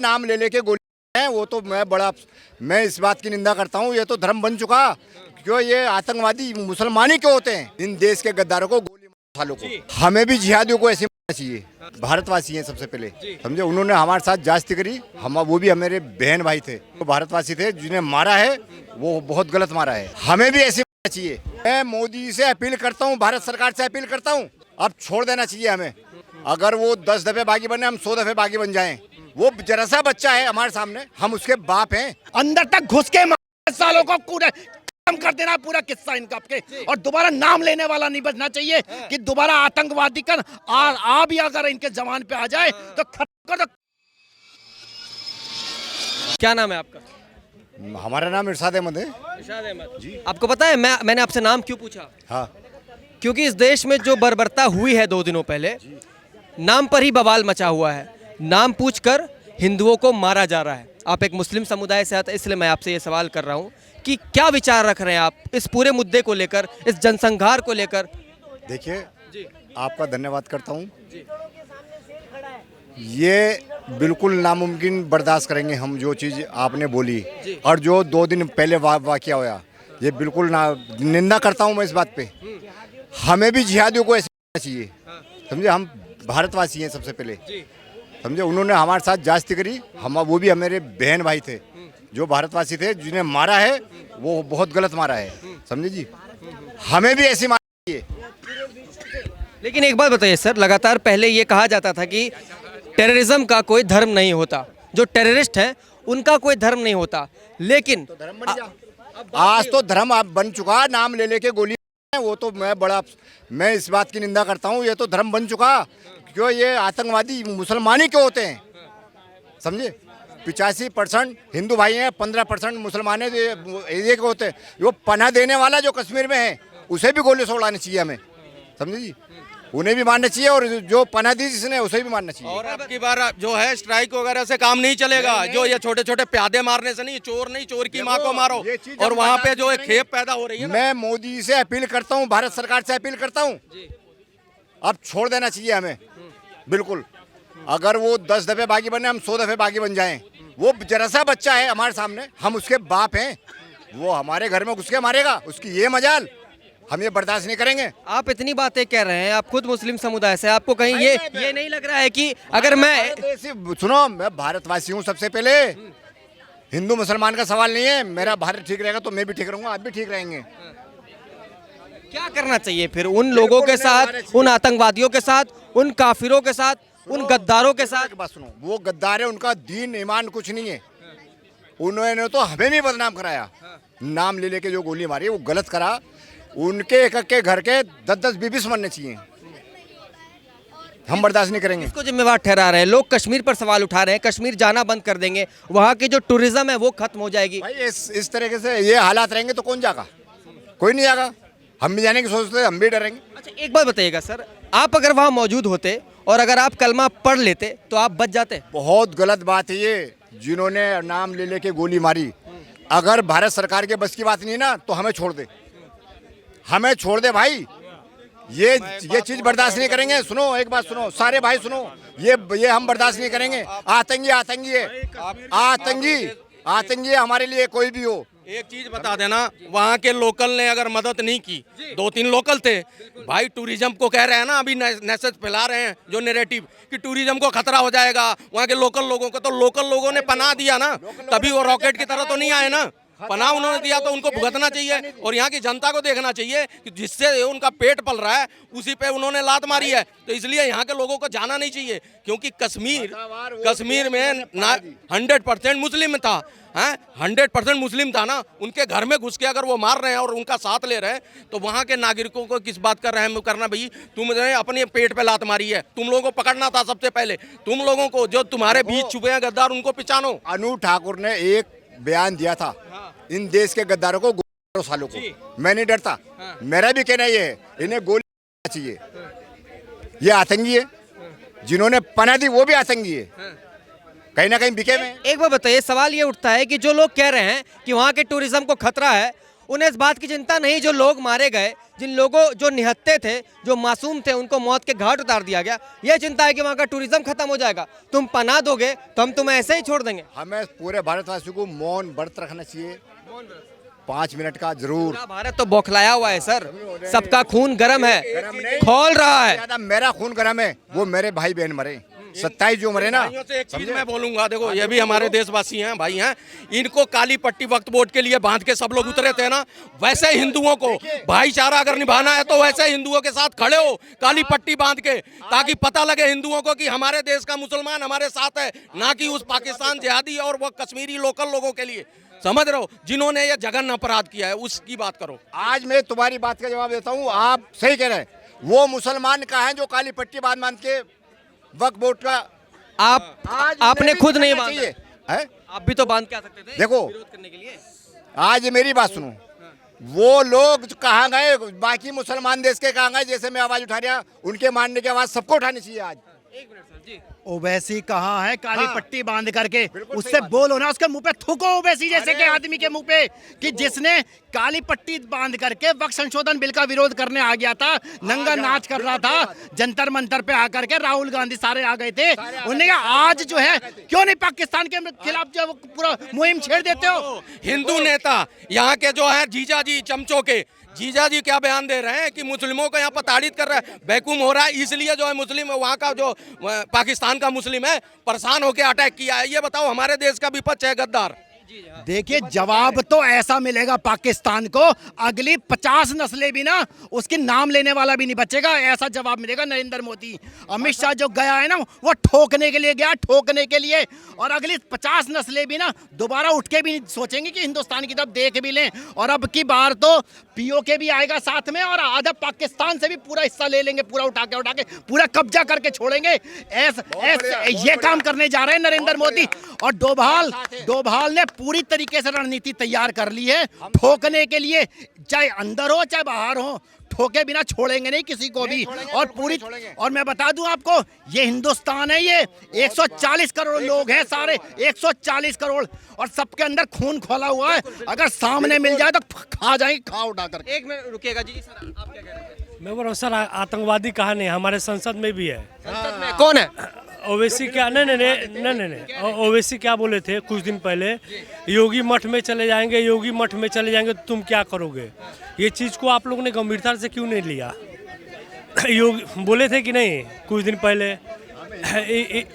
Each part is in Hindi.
नाम ले लेके गोली है, वो तो मैं इस बात की निंदा करता हूँ। ये तो धर्म बन चुका। क्यों ये आतंकवादी मुसलमान ही क्यों होते हैं? इन देश के गद्दारों को, गोली सालों को, हमें भी जिहादियों को ऐसे मारना चाहिए। भारतवासी हैं सबसे पहले, समझे। उन्होंने हमारे साथ जास्ती करी, हम वो भी हमारे बहन भाई थे, वो भारतवासी थे। जिन्हें मारा है वो बहुत गलत मारा है, हमें भी ऐसे मारना चाहिए। मैं मोदी से अपील करता हूँ, भारत सरकार से अपील करता हूँ, अब छोड़ देना चाहिए हमें। अगर वो 10 दफे बागी बने, हम 100 दफे बागी बन जाएं। वो जरा सा बच्चा है हमारे सामने, हम उसके बाप हैं। अंदर तक घुस के सालों को पूरा खत्म कर देना, पूरा किस्सा इनका के, और दोबारा नाम लेने वाला नहीं बचना चाहिए कि दोबारा आतंकवादी का आ भी अगर इनके जवान पे आ जाए तो खत्म कर दो। क्या नाम है आपका? हमारा नाम इरशाद अहमद है। इरशाद अहमद जी। आपको पता है मैंने आपसे नाम क्यों पूछा? हाँ, क्योंकि इस देश में जो बर्बरता हुई है 2 दिनों पहले, नाम पर ही बवाल मचा हुआ है। नाम पूछकर हिंदुओं को मारा जा रहा है। आप एक मुस्लिम समुदाय से आते, इसलिए मैं आपसे ये सवाल कर रहा हूँ कि क्या विचार रख रहे हैं आप इस पूरे मुद्दे को लेकर, इस जनसंहार को लेकर? देखिए, आपका धन्यवाद करता हूँ। ये बिल्कुल नामुमकिन बर्दाश्त करेंगे हम, जो चीज़ आपने बोली और जो 2 दिन पहले वाकया हुआ, ये बिल्कुल निंदा करता हूँ मैं इस बात पे। हमें भी जिहादियों को ऐसे करना चाहिए, समझे। हम भारतवासी हैं सबसे पहले, समझे। उन्होंने हमारे साथ जास्ती करी, हम वो भी हमारे बहन भाई थे, जो भारतवासी थे। जिन्हें मारा है वो बहुत गलत मारा है, समझे जी। हमें भी ऐसी मारना चाहिए। लेकिन एक बात बताइए सर, लगातार पहले ये कहा जाता था कि टेररिज्म का कोई धर्म नहीं होता, जो टेररिस्ट हैं उनका कोई धर्म नहीं होता, लेकिन तो धर्म बन गया। आज तो धर्म आप बन चुका, नाम ले लेके गोली है, वो तो मैं इस बात की निंदा करता हूँ। ये तो धर्म बन चुका। क्यों ये आतंकवादी मुसलमान ही क्यों होते हैं? समझे। 85% हिंदू भाई हैं, 15% मुसलमान है, ये क्यों होते हैं? वो पनाह देने वाला जो कश्मीर में है, उसे भी गोली से उड़ानी चाहिए हमें, समझे जी। उन्हें भी मारना चाहिए, और जो पनाह दी जिसने उसे भी मारना चाहिए। और अब की बार जो है स्ट्राइक वगैरह से काम नहीं चलेगा। जो ये छोटे छोटे प्यादे मारने से नहीं, चोर नहीं, चोर की माँ को मारो। और वहाँ पे जो है खेप पैदा हो रही है। मैं मोदी से अपील करता हूँ, भारत सरकार से अपील करता हूँ, अब छोड़ देना चाहिए हमें बिल्कुल। अगर वो 10 दफे बागी बने, हम 100 दफे बागी बन जाएं। वो जरा सा बच्चा है हमारे सामने, हम उसके बाप हैं। वो हमारे घर में घुस के मारेगा, उसकी ये मजाल, हम ये बर्दाश्त नहीं करेंगे। आप इतनी बातें कह रहे हैं, आप खुद मुस्लिम समुदाय से, आपको कहीं ये नहीं लग रहा है कि अगर मैं सुनो, मैं भारतवासी हूँ सबसे पहले। हिंदू मुसलमान का सवाल नहीं है। मेरा भारत ठीक रहेगा तो मैं भी ठीक रहूंगा, आप भी ठीक रहेंगे। क्या करना चाहिए फिर उन लोगों के साथ, उन आतंकवादियों के साथ, उन काफिरों के साथ, उन गद्दारों के साथ? बात सुनो, वो गद्दार है, उनका दीन ईमान कुछ नहीं है। उन्होंने तो हमें भी बदनाम कराया। नाम ले लेके जो गोली मारी वो गलत करा। उनके एक के घर के 10-10 20 मरने चाहिए, हम बर्दाश्त नहीं करेंगे। इसको जिम्मेवार ठहरा रहे हैं लोग, कश्मीर पर सवाल उठा रहे हैं, कश्मीर जाना बंद कर देंगे, वहाँ की जो टूरिज्म है वो खत्म हो जाएगी। भाई इस तरीके से ये हालात रहेंगे तो कौन जाएगा? कोई नहीं जाएगा। हम भी जाने की सोचते, हम भी डरेंगे। अच्छा, एक बात बताइएगा सर, आप अगर वहाँ मौजूद होते और अगर आप कलमा पढ़ लेते तो आप बच जाते? बहुत गलत बात है ये, जिन्होंने नाम ले लेके गोली मारी। अगर भारत सरकार के बस की बात नहीं ना, तो हमें छोड़ दे, हमें छोड़ दे भाई। ये चीज बर्दाश्त नहीं करेंगे। सुनो, एक बात सुनो, सारे भाई सुनो, ये हम बर्दाश्त नहीं करेंगे। आतंकी आतंकी है, आतंकी है हमारे लिए, कोई भी हो। एक चीज बता देना, वहाँ के लोकल ने अगर मदद नहीं की, 2-3 लोकल थे भाई, टूरिज्म को कह रहे हैं ना, अभी मैसेज फैला रहे हैं जो नैरेटिव कि टूरिज्म को खतरा हो जाएगा वहाँ के लोकल लोगों को, तो लोकल लोगों ने पनाह दिया ना, तभी वो रॉकेट की तरह तो नहीं आए ना। पनाह उन्होंने दिया तो उनको भुगतना चाहिए। और यहाँ की जनता को देखना चाहिए कि जिससे उनका पेट पल रहा है उसी पे उन्होंने लात मारी है। तो इसलिए यहाँ के लोगों को जाना नहीं चाहिए, क्योंकि कश्मीर में 100% मुस्लिम था, 100% मुस्लिम था ना। उनके घर में घुस के अगर वो मार रहे हैं और उनका साथ ले रहे हैं, तो वहाँ के नागरिकों को किस बात का रहम करना? भाई तुमने अपने पेट पे लात मारी है, तुम लोगों को पकड़ना था सबसे पहले। तुम लोगों को, जो तुम्हारे बीच छुपे हैं गद्दार, उनको पहचानो। अनु ठाकुर ने एक बयान दिया था, इन देश के गद्दारों को, सालों को। मैं नहीं डरता, मेरा भी कहना ये है, इन्हें गोली चाहिए। ये आतंकी है, जिन्होंने पनाह दी वो भी आतंकी है, कहीं ना कहीं बिके में। एक बार बताइए, सवाल ये उठता है कि जो लोग कह रहे हैं कि वहाँ के टूरिज्म को खतरा है, उन्हें इस बात की चिंता नहीं जो लोग मारे गए, जिन लोगों जो निहत्थे थे, जो मासूम थे, उनको मौत के घाट उतार दिया गया। ये चिंता है कि वहाँ का टूरिज्म खत्म हो जाएगा, तुम पनाह दोगे तो हम तुम्हें ऐसे ही छोड़ देंगे। हमें पूरे भारतवासियों को मौन व्रत रखना चाहिए, 5 मिनट का जरूर। पूरा भारत तो बौखलाया हुआ है सर, सबका खून गर्म है, खौल रहा है। ज्यादा मेरा खून गर्म है, वो मेरे भाई बहन मरे, 27 जो मरे ना। भाइयों से एक चीज मैं बोलूंगा, देखो ये भी हमारे देशवासी हैं, भाई हैं, इनको काली पट्टी वक्त वोट के लिए बांध के सब लोग उतरे थे ना, वैसे हिंदुओं को भाईचारा अगर निभाना है तो वैसे हिंदुओं के साथ खड़े हो काली पट्टी बांध के, ताकि पता लगे हिंदुओं को कि हमारे देश का मुसलमान हमारे साथ है, ना कि उस पाकिस्तान जिहादी और वो कश्मीरी लोकल लोगों के लिए। समझ रहे हो, जिन्होंने ये जघन्य अपराध किया है उसकी बात करो। आज मैं तुम्हारी बात का जवाब देता हूँ, आप सही कह रहे हैं। वो मुसलमान कहाँ हैं जो काली पट्टी बांध के वक्त वोट का आपने खुद नहीं बांधा है? आप भी तो बांध के आ सकते थे देखो, विरोध करने के लिए। आज मेरी बात सुनो, वो लोग कहाँ गए, बाकी मुसलमान देश के कहाँ गए? जैसे मैं आवाज उठा रहा, उनके मानने की आवाज सबको उठानी चाहिए आज। एक मिनट सर जी, ओवैसी कहाँ है काली हाँ। पट्टी बांध करके, बिल्कुल उससे सही बात। बोलो ना, उसके मुंह पे थूको ओवैसी जैसे अरे। के आदमी के मुंह पे, कि जिसने काली पट्टी बांध करके वक्त संशोधन बिल का विरोध करने आ गया था, नंगा नाच कर रहा था जंतर मंतर पे आकर के, राहुल गांधी सारे आ गए थे। उन्होंने कहा आज जो है क्यों नहीं पाकिस्तान के खिलाफ जो पूरा मुहिम छेड़ देते हो। हिंदू नेता यहाँ के जो है जीजा जी चमचों के जीजा जी क्या बयान दे रहे हैं कि मुस्लिमों को यहाँ पर ताड़ित कर रहा है, बैकूम हो रहा है, इसलिए जो है मुस्लिम वहाँ का जो पाकिस्तान का मुस्लिम है परेशान होकर अटैक किया है। ये बताओ, हमारे देश का विपक्ष है गद्दार। देखिए जवाब तो ऐसा मिलेगा पाकिस्तान को, अगली 50 नस्लें भी ना उसकी नाम लेने वाला भी नहीं बचेगा, ऐसा जवाब मिलेगा नरेंद्र मोदी। अमित शाह जो गया है ना, वो ठोकने के लिए गया, ठोकने के लिए, और अगली 50 नस्लें भी ना दोबारा उठ के भी नहीं सोचेंगे कि हिंदुस्तान की तरफ देख भी लें। और अब की बार तो पीओके भी आएगा साथ में, और आधा पाकिस्तान से भी पूरा हिस्सा ले लेंगे, पूरा उठा के पूरा कब्जा करके छोड़ेंगे। ये काम करने जा रहे हैं नरेंद्र मोदी। और डोभाल ने पूरी तरीके से रणनीति तैयार कर ली है ठोकने के लिए, चाहे अंदर हो चाहे बाहर हो, ठोके बिना छोड़ेंगे नहीं किसी को भी। और पूरी, और मैं बता दूं आपको, ये हिंदुस्तान है, ये 140 करोड़ लोग हैं सारे, 140 करोड़, और सबके अंदर खून खोला हुआ है। अगर सामने मिल जाए तो खा जाएंगे, खा उठा कर। एक मिनट रुकिएगा जी, सर आप क्या कह रहे थे? मैं बोल रहा हूँ सर, आतंकवादी कहाँ नहीं, हमारे संसद में भी है। संसद में कौन है? ओवैसी क्या, नहीं, ओवैसी क्या बोले थे कुछ दिन पहले, योगी मठ में चले जाएंगे, योगी मठ में चले जाएंगे तो तुम क्या करोगे। ये चीज़ को आप लोगों ने गंभीरता से क्यों नहीं लिया। योगी बोले थे कि नहीं कुछ दिन पहले,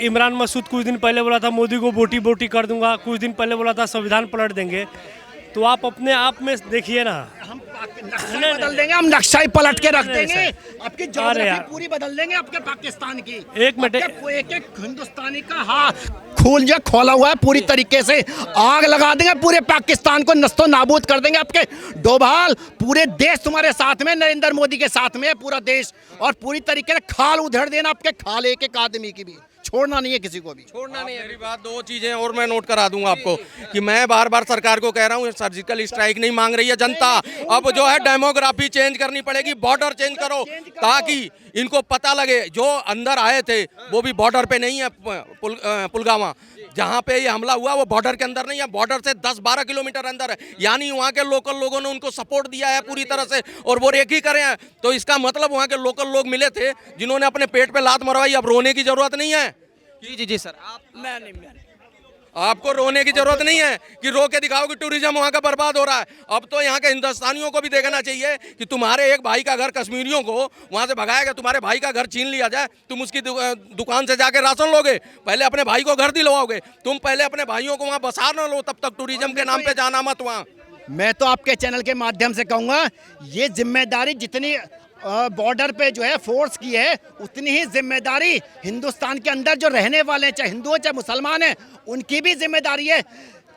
इमरान मसूद कुछ दिन पहले बोला था मोदी को बोटी बोटी कर दूंगा, कुछ दिन पहले बोला था संविधान पलट देंगे। तो आप अपने आप में देखिए ना, नक्शा बदल देंगे हम, नक्शा ही पलट के रख देंगे, आपकी अरे ज्योग्राफी यार। पूरी बदल देंगे आपके पाकिस्तान की। एक मिनट, एक हिंदुस्तानी का खून जो खोला हुआ है पूरी तरीके से, आग लगा देंगे पूरे पाकिस्तान को, नस्तो नाबूद कर देंगे आपके। डोभाल, पूरे देश तुम्हारे साथ में, नरेंद्र मोदी के साथ में है पूरा देश, और पूरी तरीके से खाल उधेड़ देना आपके, खाल एक आदमी की भी छोड़ना नहीं है, किसी को भी छोड़ना नहीं है। मेरी बात, दो चीजें और मैं नोट करा दूंगा आपको कि मैं बार बार सरकार को कह रहा हूँ, सर्जिकल स्ट्राइक नहीं मांग रही है जनता, अब जो है डेमोग्राफी चेंज करनी पड़ेगी, बॉर्डर चेंज करो, ताकि इनको पता लगे जो अंदर आए थे वो भी बॉर्डर पे नहीं है। पुलगामा जहाँ पे ये हमला हुआ वो बॉर्डर के अंदर नहीं है, बॉर्डर से 10-12 किलोमीटर अंदर है, यानी वहाँ के लोकल लोगों ने उनको सपोर्ट दिया है पूरी तरह से, और वो रेकी करे हैं। तो इसका मतलब वहाँ के लोकल लोग मिले थे जिन्होंने अपने पेट पे लात मरवाई, अब रोने की जरूरत नहीं है। जी सर, आप आपको रोने की जरूरत नहीं है कि रो के दिखाओ कि टूरिज्म वहाँ का बर्बाद हो रहा है। अब तो यहाँ के हिंदुस्तानियों को भी देखना चाहिए कि तुम्हारे एक भाई का घर कश्मीरियों को वहाँ से भगाया गया, तुम्हारे भाई का घर छीन लिया जाए, तुम उसकी दुकान से जाके राशन लोगे, पहले अपने भाई को घर दिलवाओगे, तुम पहले अपने भाइयों को वहाँ बसा ना लो, तब तक टूरिज्म के नाम पे जाना मत वहाँ। मैं तो आपके चैनल के माध्यम से कहूँगा, ये जिम्मेदारी जितनी बॉर्डर पे जो है फोर्स की है, उतनी ही जिम्मेदारी हिंदुस्तान के अंदर जो रहने वाले हैं, चाहे हिंदू हो चाहे मुसलमान हैं, उनकी भी जिम्मेदारी है।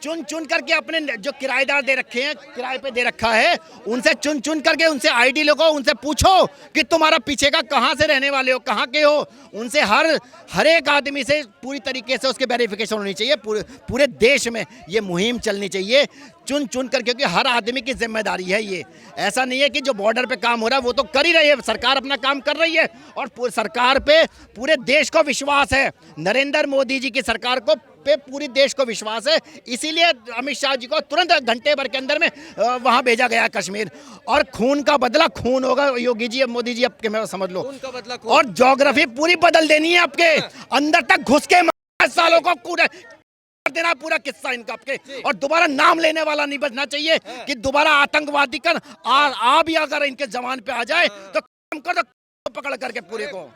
चुन चुन करके अपने जो किराएदार दे रखे हैं, किराए पे दे रखा है, उनसे चुन चुन करके उनसे आईडी लो, उनसे पूछो कि तुम्हारा पीछे का कहाँ से रहने वाले हो, कहाँ के हो। उनसे हर एक आदमी से पूरी तरीके से उसकी वेरिफिकेशन होनी चाहिए। पूरे देश में ये मुहिम चलनी चाहिए, चुन चुन कर, क्योंकि हर आदमी की जिम्मेदारी है ये। ऐसा नहीं है कि जो बॉर्डर पे काम हो रहा है वो तो कर ही रही है, सरकार अपना काम कर रही है, और सरकार पे पूरे देश को विश्वास है। नरेंद्र मोदी जी की सरकार को पे पूरी देश को विश्वास है, इसीलिए अमित शाह जी को तुरंत घंटे भर के अंदर में वहां भेजा गया कश्मीर। और खून का बदला खून होगा योगी जी, मोदी जी, आपके मैं समझ लो। उनका बदला खून। और ज्योग्राफी पूरी बदल देनी है, आपके अंदर तक घुस के सालों को कर देना पूरा किस्सा इनका आपके। और दोबारा नाम लेने वाला नहीं बचना चाहिए कि दोबारा आतंकवादी का आ भी अगर इनके जवान पे आ जाए तो कर दो पकड़ करके पूरे को।